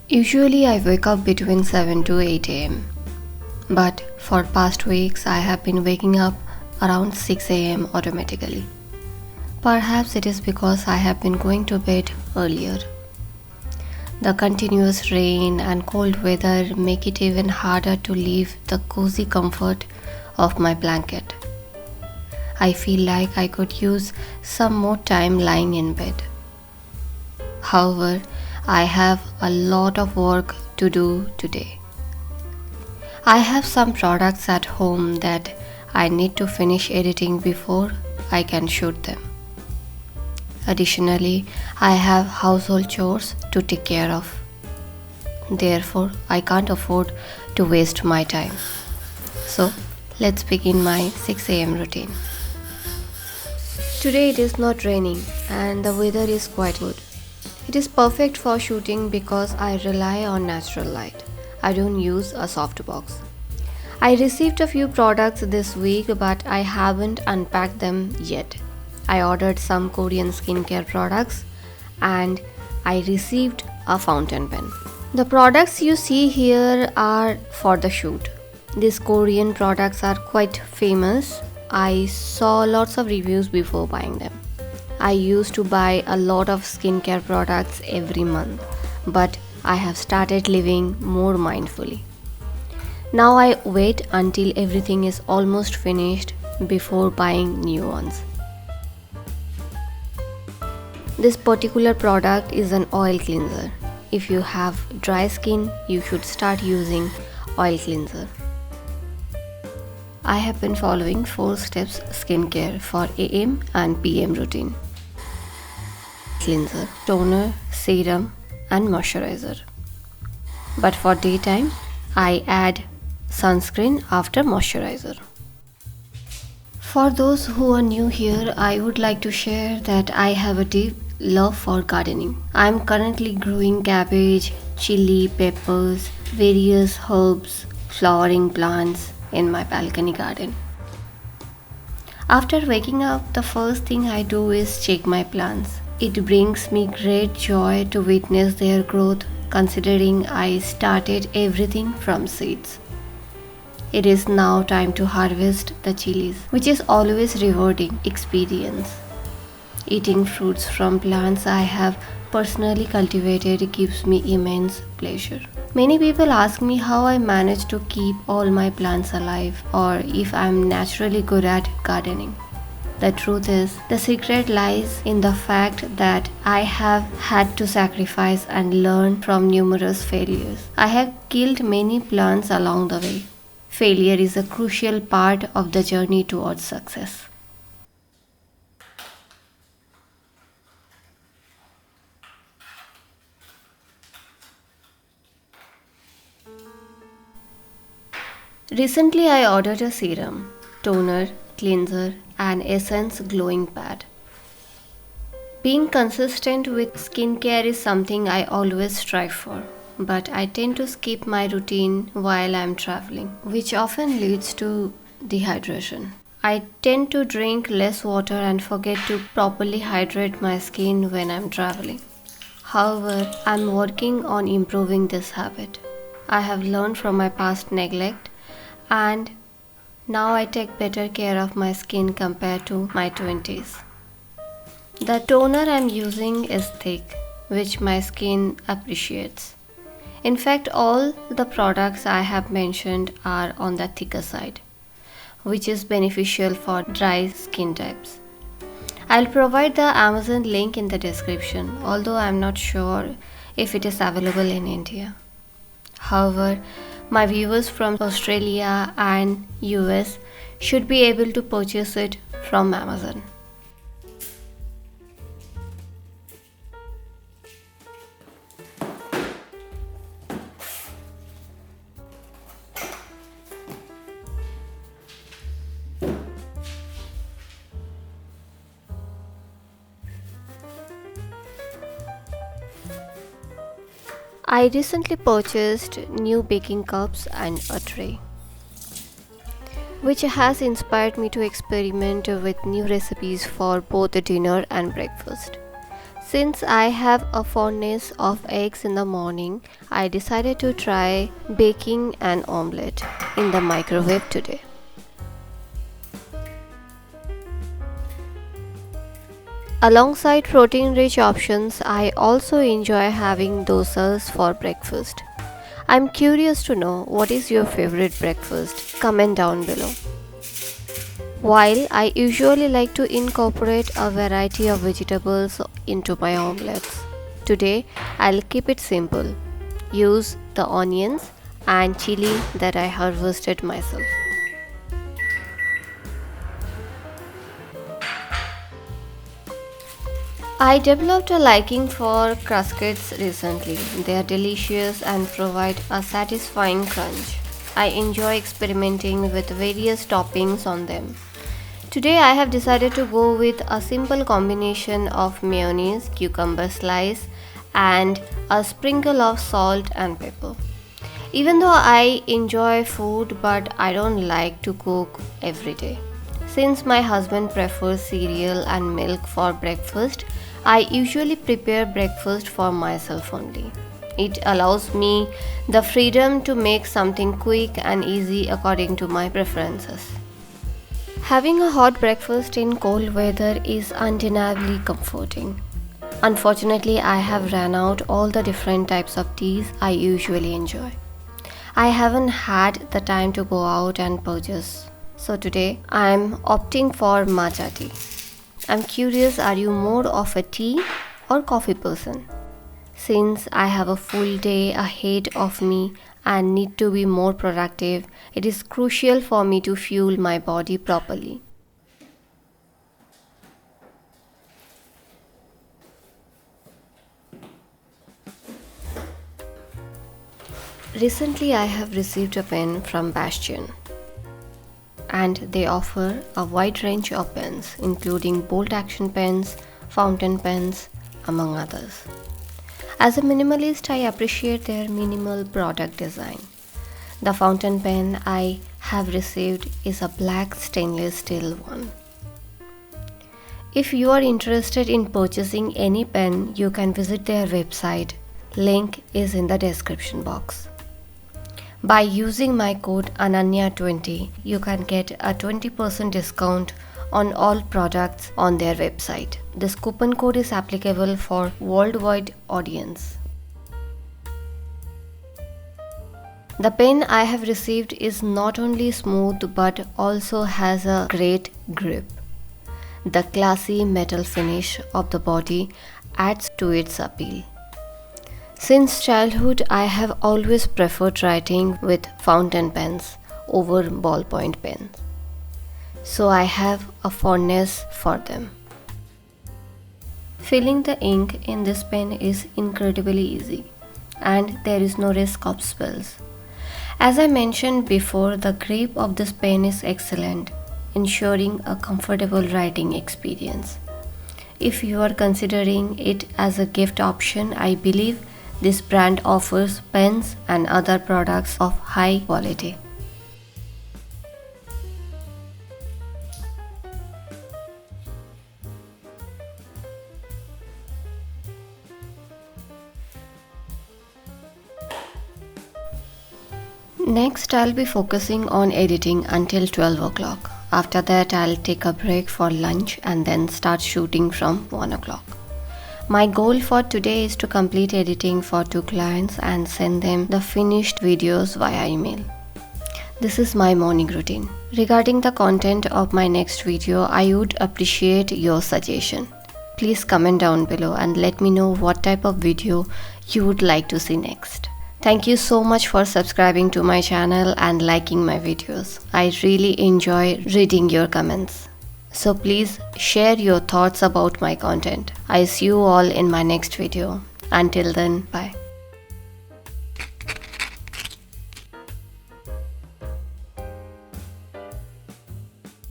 Usually I wake up between 7 to 8 am, but for past weeks I have been waking up around 6 am automatically. Perhaps it is because I have been going to bed earlier. The continuous rain and cold weather make it even harder to leave the cozy comfort of my blanket. I feel like I could use some more time lying in bed. However, I have a lot of work to do today. I have some products at home that I need to finish editing before I can shoot them. Additionally, I have household chores to take care of. Therefore, I can't afford to waste my time. So, let's begin my 6 am routine. Today it is not raining and the weather is quite good. It is perfect for shooting because I rely on natural light. I don't use a softbox. I received a few products this week but I haven't unpacked them yet. I ordered some Korean skincare products and I received a fountain pen. The products you see here are for the shoot. These Korean products are quite famous. I saw lots of reviews before buying them. I used to buy a lot of skincare products every month, but I have started living more mindfully. Now I wait until everything is almost finished before buying new ones. This particular product is an oil cleanser. If you have dry skin, you should start using oil cleanser. I have been following 4 steps skincare for AM and PM routine. Cleanser, toner, serum and moisturizer. But for daytime, I add sunscreen after moisturizer. For those who are new here, I would like to share that I have a deep love for gardening. I am currently growing cabbage, chili, peppers, various herbs, flowering plants in my balcony garden. After waking up, the first thing I do is check my plants. It brings me great joy to witness their growth, considering I started everything from seeds. It is now time to harvest the chilies, which is always rewarding experience. Eating fruits from plants I have personally cultivated gives me immense pleasure. Many people ask me how I manage to keep all my plants alive or if I am naturally good at gardening. The truth is, the secret lies in the fact that I have had to sacrifice and learn from numerous failures. I have killed many plants along the way. Failure is a crucial part of the journey towards success. Recently, I ordered a serum, toner, cleanser, and essence glowing pad. Being consistent with skincare is something I always strive for, but I tend to skip my routine while I'm traveling, which often leads to dehydration. I tend to drink less water and forget to properly hydrate my skin when I'm traveling. However, I'm working on improving this habit. I have learned from my past neglect and now I take better care of my skin compared to my 20s. The toner I'm using is thick, which my skin appreciates. In fact, all the products I have mentioned are on the thicker side, which is beneficial for dry skin types. I'll provide the Amazon link in the description, although I'm not sure if it is available in India. However, my viewers from Australia and US should be able to purchase it from Amazon. I recently purchased new baking cups and a tray, which has inspired me to experiment with new recipes for both dinner and breakfast. Since I have a fondness of eggs in the morning, I decided to try baking an omelette in the microwave today. Alongside protein-rich options, I also enjoy having dosas for breakfast. I'm curious to know what is your favorite breakfast. Comment down below. While I usually like to incorporate a variety of vegetables into my omelettes, today I'll keep it simple. Use the onions and chili that I harvested myself. I developed a liking for cruskets recently. They are delicious and provide a satisfying crunch. I enjoy experimenting with various toppings on them. Today I have decided to go with a simple combination of mayonnaise, cucumber slice and a sprinkle of salt and pepper. Even though I enjoy food, but I don't like to cook every day. Since my husband prefers cereal and milk for breakfast, I usually prepare breakfast for myself only. It allows me the freedom to make something quick and easy according to my preferences. Having a hot breakfast in cold weather is undeniably comforting. Unfortunately, I have ran out all the different types of teas I usually enjoy. I haven't had the time to go out and purchase. So today, I'm opting for matcha tea. I'm curious, are you more of a tea or coffee person? Since I have a full day ahead of me and need to be more productive, it is crucial for me to fuel my body properly. Recently, I have received a pen from Bastion, and they offer a wide range of pens, including bolt action pens, fountain pens, among others. As a minimalist, I appreciate their minimal product design. The fountain pen I have received is a black stainless steel one. If you are interested in purchasing any pen, you can visit their website. Link is in the description box. By using my code ANANYA20, you can get a 20% discount on all products on their website. This coupon code is applicable for worldwide audience. The pen I have received is not only smooth but also has a great grip. The classy metal finish of the body adds to its appeal. Since childhood, I have always preferred writing with fountain pens over ballpoint pens. So I have a fondness for them. Filling the ink in this pen is incredibly easy and there is no risk of spills. As I mentioned before, the grip of this pen is excellent, ensuring a comfortable writing experience. If you are considering it as a gift option, I believe this brand offers pens and other products of high quality. Next, I'll be focusing on editing until 12 o'clock. After that, I'll take a break for lunch and then start shooting from 1 o'clock. My goal for today is to complete editing for 2 clients and send them the finished videos via email. This is my morning routine. Regarding the content of my next video, I would appreciate your suggestion. Please comment down below and let me know what type of video you would like to see next. Thank you so much for subscribing to my channel and liking my videos. I really enjoy reading your comments. So please share your thoughts about my content. I see you all in my next video. Until then, bye.